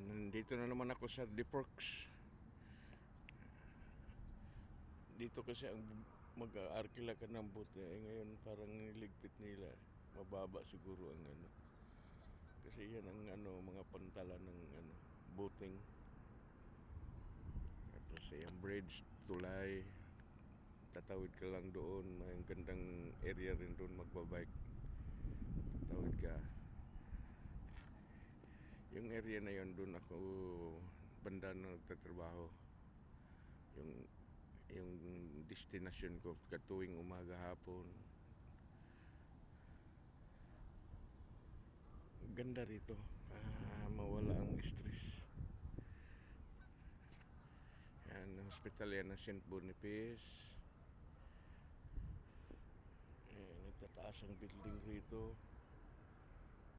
Yan, nandito na naman ako sa Deporks. Dito kasi ang mag-aarkila ka ng boat ngayon parang niligpit nila. Mababa siguro ang ano. Kasi yan ang mga pantala ng boating. Tapos yung bridge, tulay. Tatawid ka lang doon. May gandang area rin doon magbabike. Tatawid ka. Yung area na yon doon ako banda na nagtatrabaho. Yung destination ko katuwing umaga hapon. Ganda rito. Mawala ang stress. Yan, hospital yan ng St. Boniface. Nagtataas ang building rito.